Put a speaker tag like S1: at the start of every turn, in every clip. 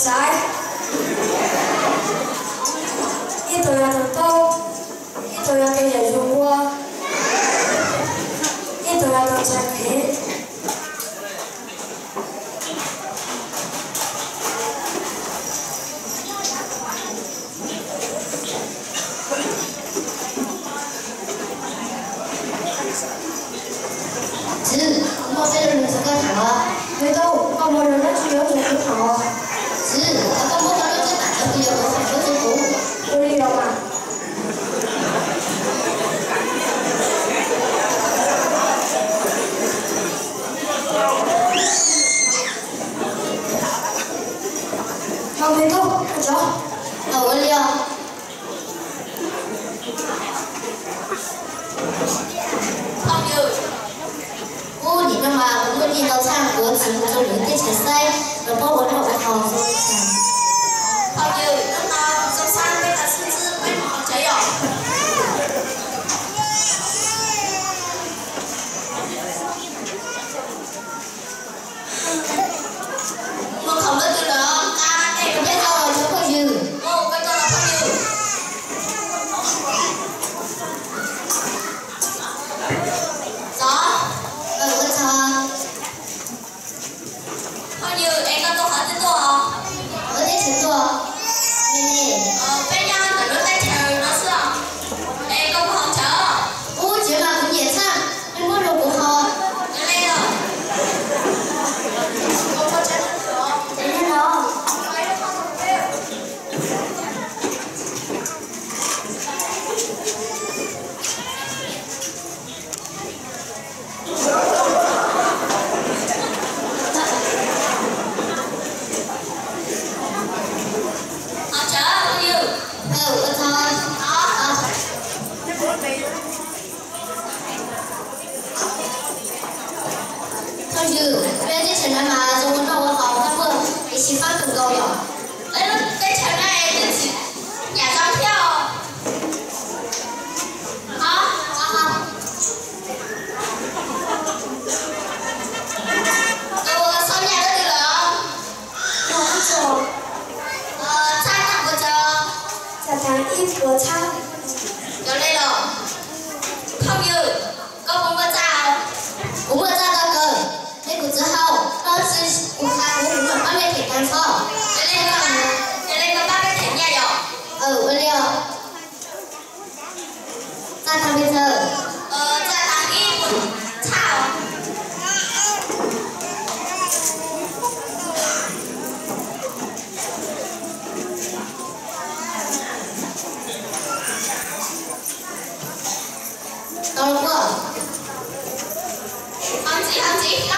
S1: trái. Ít tôi là thằng Tô, ít tôi là cây giải dùng qua, ít tôi là thằng trái hết.
S2: 지, 엄마 때리는 잠깐 나와.
S1: Người đâu, con một lần nó chỉ nhớ dùng cái thỏ.
S2: 지, 아까 뭐 말했지? 나쁘려고 생각해도.
S1: Tôi đi đâu mà. Không biết đâu, ăn chó.
S2: 올려. ô,你干嘛？我问你到唱歌，只不过有点前塞，然后我让我好好说一下。
S3: 好友，那么周三为了狮子为毛这样？我考虑对了，啊，哎，
S2: 你好，我叫慧宇。
S3: 哦，跟着了朋友。走。
S2: 我操。
S3: 朋友，哎，那多好的多啊。
S2: 我在前座。妹妹。
S3: 被人家在那在跳那是，哎，搞不好跳。
S2: 我今晚不演唱，你摸着不好。
S3: 来了。我真的是。
S2: 真的好。我操！好。同学，不要在前面嘛，中午让我好，那不你吃饭很高了。
S3: 哎，在前面哎，就是2张票。
S2: 好。
S3: 我上面的对了。
S1: Không chó.
S3: 菜汤不着。
S1: Chả thắng ít của cha.
S3: 有来了。朋友，có muốn mua sao?
S2: Cũng là ra ra cờ. Đây của之后，当时我还我们外面挺干燥。
S3: 原来个爸爸挺呀哟。
S2: 我了。在旁边车。
S3: 在旁边不操。
S2: 等会儿。
S3: 行子，到。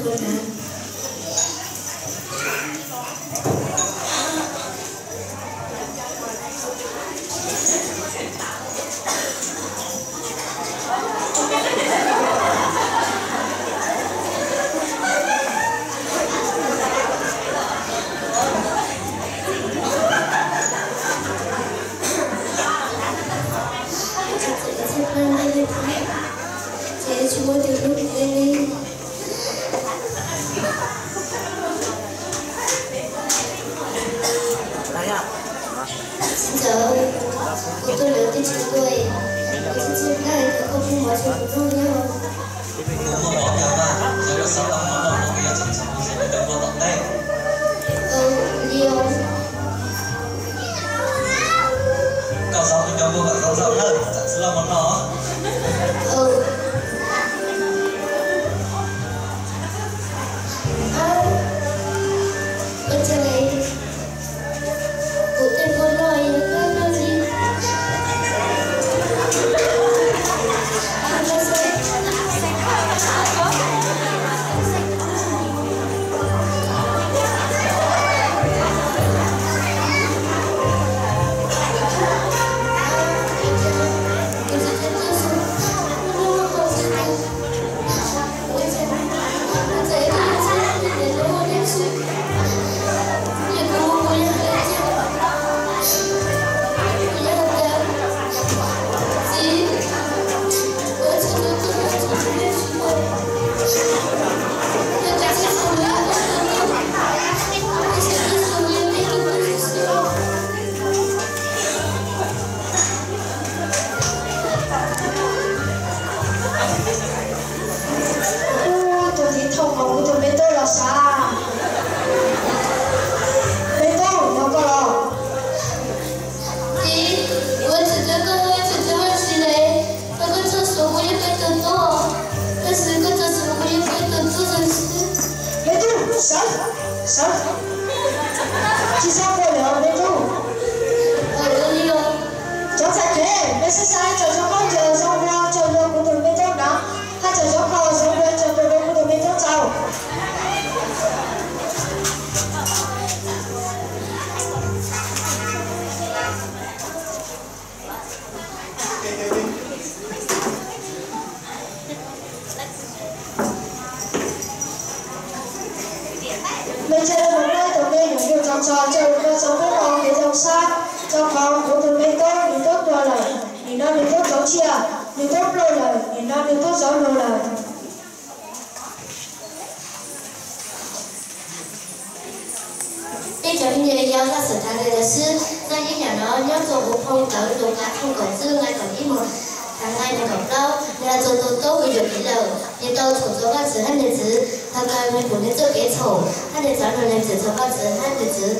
S1: quân hả? Chị chúa từ lúc lên đi. Xin chào, tôi là tên chúng tôi. Xin chào các anh, không muốn nói chuyện với tôi nhé. Nhiều.
S4: Cậu giọng thì cho cô bạn cậu giọng hơn, chẳng sẽ là món nó.
S1: Bên trên này của tên con loài nó gì?
S5: Sao? Chị sao cô lỡ bên đâu?
S1: Đi đâu?
S5: Cháu phải thế, bây giờ sai cho con chờ xong ra chờ được của tụi bên trong đó. Hai chờ cháu con xong ra chờ được của tụi bên trong sau. Mình chơi một nơi tụi mình những điều tròn tròn chơi một nơi sống với con cái dòng xa trong phòng của tụi mình tốt những tốt rồi lời những nó những tốt cháu chia những tốt rồi lời những nó những tốt cháu rồi lời.
S2: Bây giờ mình giao ra sự thay đổi là sư do những nhà nó nhớ cho bộ phong tới đồ cá không còn dư ngay còn ít một tháng ngày này còn đâu nên là tôi tốt bây giờ cái đầu như tôi thủ cho các sự hai người chứ thằng này mình cũng nên cho cái sổ hai người cháu này làm sự cho các sự hai người chứ